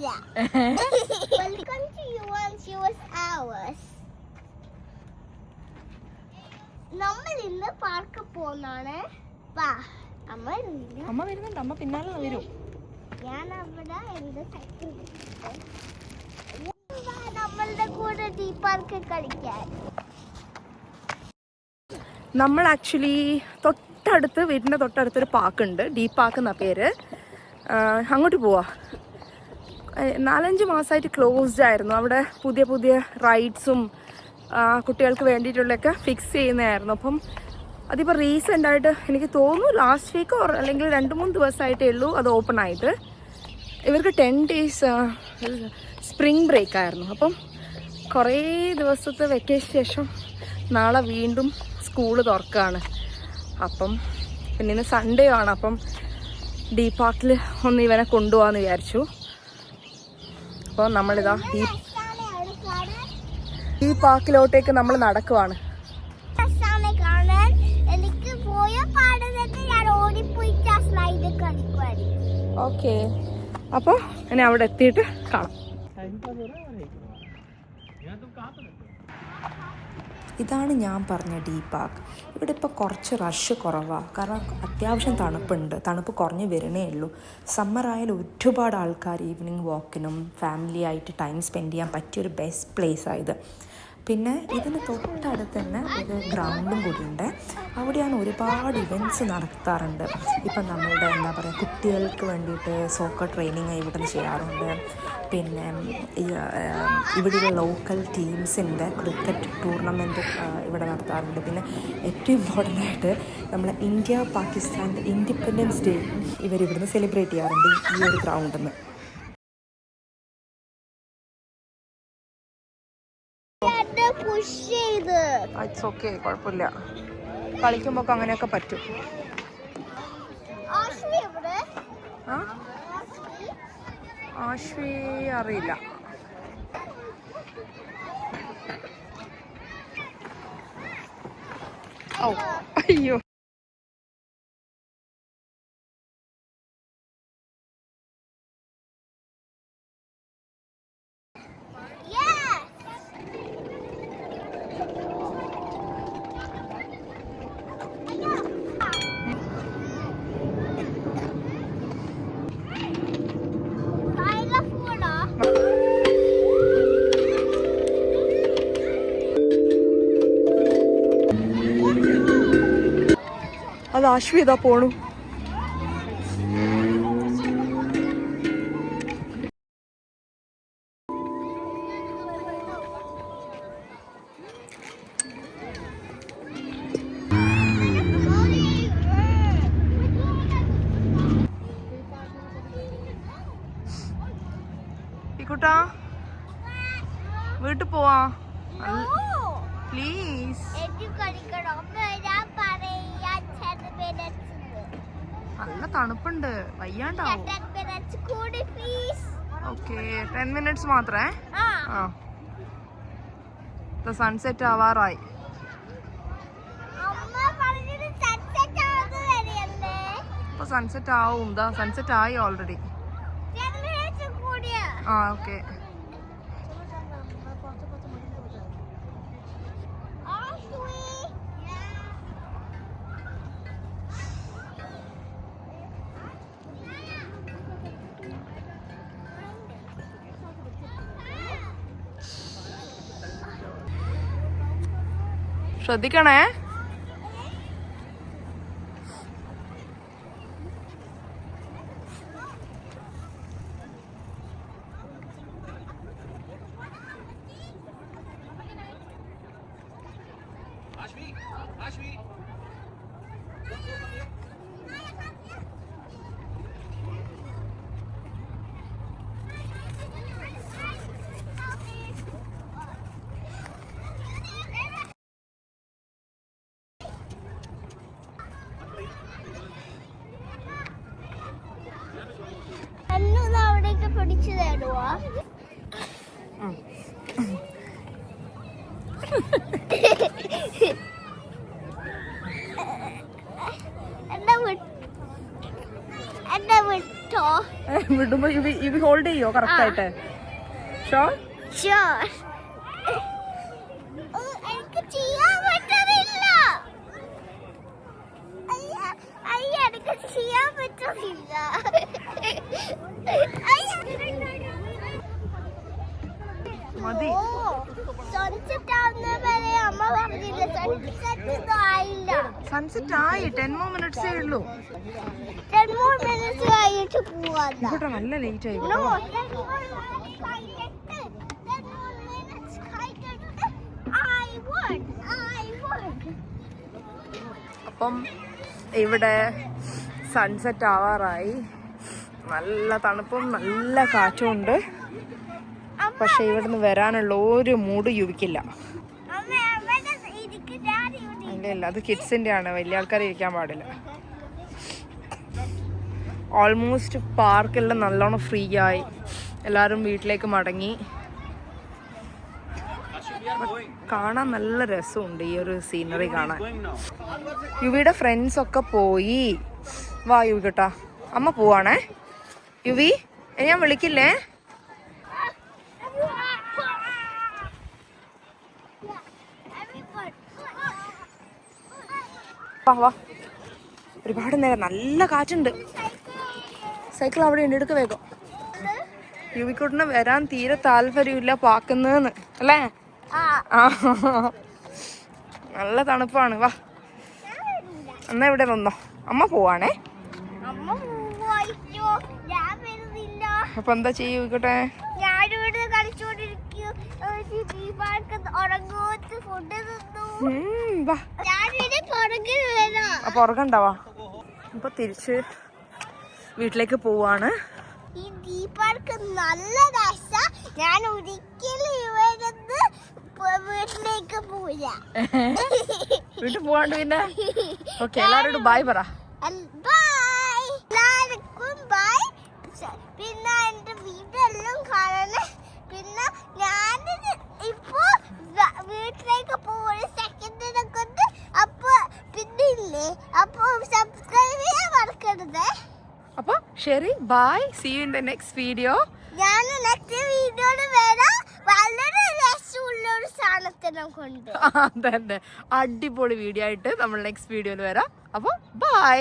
Welcome to Yuan's US Hours. നമ്മൾ ഇന്ന് park പോകുന്നതാണ്. വാ അമ്മ വരുന്നുണ്ട്. അമ്മ പിന്നാലെ വരും. ഞാൻ അവിടെ എന്റെ സൈക്കിൾ നമ്മളുടെ കൂടെ ഡീ പാർക്ക് കളിക്കാൻ. നമ്മൾ ആക്ച്വലി വീടിൻ്റെ തൊട്ടടുത്തൊരു പാർക്കുണ്ട്, ഡീ പാർക്ക് എന്നാ പേര്. അങ്ങോട്ട് പോവാ. 4-5 മാസമായിട്ട് ക്ലോസ്ഡ് ആയിരുന്നു. അവിടെ പുതിയ റൈഡ്സും കുട്ടികൾക്ക് വേണ്ടിയിട്ടുള്ളതൊക്കെ ഫിക്സ് ചെയ്യുന്നതായിരുന്നു. അപ്പം അതിപ്പോൾ റീസെൻ്റ് ആയിട്ട് എനിക്ക് തോന്നുന്നു ലാസ്റ്റ് വീക്ക് അല്ലെങ്കിൽ 2-3 ദിവസമായിട്ടേ ഉള്ളൂ അത് ഓപ്പൺ ആയിട്ട്. ഇവർക്ക് 10 days സ്പ്രിംഗ് ബ്രേക്ക് ആയിരുന്നു. അപ്പം കുറേ ദിവസത്തെ വെക്കേഷൻ ശേഷം നാളെ വീണ്ടും സ്കൂള് തുറക്കുകയാണ്. അപ്പം പിന്നെ ഇന്ന് സൺഡേ ആണ്. അപ്പം ഡീ പാർക്കിൽ ഒന്ന് ഇവനെ കൊണ്ടുപോകാമെന്ന് വിചാരിച്ചു. അപ്പോൾ നമ്മളിതാ ഈ പാർക്കിലോട്ടേക്ക് നമ്മൾ നടക്കുവാണ്. ഓക്കെ, അപ്പോൾ ഇനി അവിടെ എത്തിയിട്ട് കാണാം. ഇതാണ് ഞാൻ പറഞ്ഞ ഡീ പാർക്ക്. ഇവിടെ ഇപ്പോൾ കുറച്ച് റഷ് കുറവാണ്, കാരണം അത്യാവശ്യം തണുപ്പുണ്ട്. തണുപ്പ് കുറഞ്ഞ് വരണേ ഉള്ളൂ. സമ്മർ ആയാലും ഒരുപാട് ആൾക്കാർ ഈവനിങ് വാക്കിനും ഫാമിലി ആയിട്ട് ടൈം സ്പെൻഡ് ചെയ്യാൻ പറ്റിയൊരു ബെസ്റ്റ് പ്ലേസായത്. പിന്നെ ഇതിന് തൊട്ടടുത്ത് തന്നെ ഒരു ഗ്രൗണ്ടും കൂടിയുണ്ട്. അവിടെയാണ് ഒരുപാട് ഇവൻറ്റ്സ് നടത്താറുണ്ട്. ഇപ്പം നമ്മളുടെ എന്താ പറയുക, കുട്ടികൾക്ക് വേണ്ടിയിട്ട് സോക്കർ ട്രെയിനിങ് ഇവിടെ നിന്ന് ചെയ്യാറുണ്ട്. പിന്നെ ഇവിടെയുള്ള ലോക്കൽ ടീംസിൻ്റെ ക്രിക്കറ്റ് ടൂർണമെൻറ്റ് ഇവിടെ നടത്താറുണ്ട്. പിന്നെ ഏറ്റവും ഇമ്പോർട്ടൻ്റ് ആയിട്ട് നമ്മളെ ഇന്ത്യ-പാകിസ്ഥാൻ്റെ ഇൻഡിപെൻഡൻസ് ഡേ ഇവരിവിടുന്ന് സെലിബ്രേറ്റ് ചെയ്യാറുണ്ട് ഈ ഒരു ഗ്രൗണ്ടിൽ നിന്ന്. ഇറ്റ്സ് ഓക്കെ, കുഴപ്പമില്ല. കളിക്കുമ്പോൾ അങ്ങനെയൊക്കെ പറ്റും. ആശ്വി അറിയില്ല. ഓ അയ്യോ, അത് ആശ്വി ഇതാ പോണു. കുട്ടാ വീട്ടിൽ പോവാ പ്ലീസ്. നല്ല തണുപ്പുണ്ട്, വയ്യാണ്ടാവും. ഓക്കെ, 10 minutes മാത്രമേ. സൺസെറ്റ് ആവാറായി. ഇപ്പൊ സൺസെറ്റ് ആവും. സൺസെറ്റ് ആയി ഓൾറെഡി. ഓക്കെ. ശ്രദ്ധിക്കണേ. പിടിച്ചു തരുവാ. എന്നെ വിട്ടു. വിട്ടോ? വിടുമ്പോ ഇവ ഹോൾഡ് ചെയ്യോ കറക്റ്റ് ആയിട്ട്? ഷോർ? Sure. എനിക്ക് ചെയ്യാൻ പറ്റുന്നില്ല. എനിക്ക് ചെയ്യാൻ പറ്റുന്നില്ല. മതി. സൺസെറ്റ് ആവുന്ന വരെ അമ്മ പറഞ്ഞില്ല സൺസെറ്റ് ആയില്ല. സൺസെറ്റ് ആയി 10 more minutes ഉള്ളൂ. 10 more minutes കഴിഞ്ഞിട്ട് പോവാ. നല്ല ലേറ്റ് ആയി. No, 10 more minutes കഴിഞ്ഞിട്ട് 10 more minutes കഴിഞ്ഞിട്ട് I would. അപ്പം ഇവിടെ സൺസെറ്റ് ആവാറായി. നല്ല തണുപ്പും നല്ല കാറ്റും ഉണ്ട്. പക്ഷെ ഇവിടുന്ന് വരാനുള്ള ഒരു മൂഡ് യുവിക്കില്ല. ഇല്ല അത് കിഡ്സിന്റെ ആണ്, വലിയ ആൾക്കാർ ഇരിക്കാൻ പാടില്ല. ഓൾമോസ്റ്റ് പാർക്കെല്ലാം നല്ലോണം ഫ്രീ ആയി, എല്ലാവരും വീട്ടിലേക്ക് മടങ്ങി. കാണാൻ നല്ല രസമുണ്ട് ഈ ഒരു സീനറി കാണാൻ. യുവിയുടെ ഫ്രണ്ട്സ് ഒക്കെ പോയി. വാ യുവി കേട്ടാ, അമ്മ പോവാണേ. യുവി ഞാൻ വിളിക്കില്ലേ? വാ, ഒരുപാട് നേരം നല്ല കാറ്റുണ്ട്. സൈക്കിൾ അവിടെ ഉണ്ട്, എടുക്ക വേഗം. യുവിക്കുട്ടിന് വരാൻ തീരെ താല്പര്യമില്ല പാക്കുന്നതെന്ന് അല്ലേ? ആ നല്ല തണുപ്പാണ്. വാ എന്നാ ഇവിടെ നിന്നോ, അമ്മ പോവാണേ. അപ്പൊ എന്താ ചെയ്യൂട്ടെ? അപ്പൊ ഉറങ്ങണ്ടാവാ. അപ്പൊ തിരിച്ച് വീട്ടിലേക്ക് പോവാണ്. ഈ ഡീ പാർക്ക് നല്ല രസ. ഞാൻ ഒരിക്കലും ഇവിടുന്ന് വീട്ടിലേക്ക് പോവില്ല. വീട്ടിൽ പോവാണ്ട് പിന്നെ ഓക്കെ. എല്ലാവരോടും ബൈ പറ. ബൈ എല്ലാവർക്കും ബൈ. പിന്നെ എന്റെ വീടെല്ലാം കാണണം. പിന്നെ ഞാൻ ഇപ്പൊ വീട്ടിലേക്ക് പോകുന്ന സെക്കൻഡിനെ കൊണ്ട് അപ്പൊ പിന്നെ ഇല്ലേ, അപ്പൊ സബ്സ്ക്രൈബ് ചെയ്യാൻ മറക്കരുത്. അപ്പൊ ശരി, bye, see you in the next video. ഞാൻ നെക്സ്റ്റ് വീഡിയോയിൽ വരാം വളരെ രസമുള്ള ഒരു സാധനത്തിനെ കൊണ്ട്. അതന്നെ, അടിപൊളി വീഡിയോ ആയിട്ട് നമ്മൾ നെക്സ്റ്റ് വീഡിയോയിൽ വരാം. അപ്പൊ ബൈ.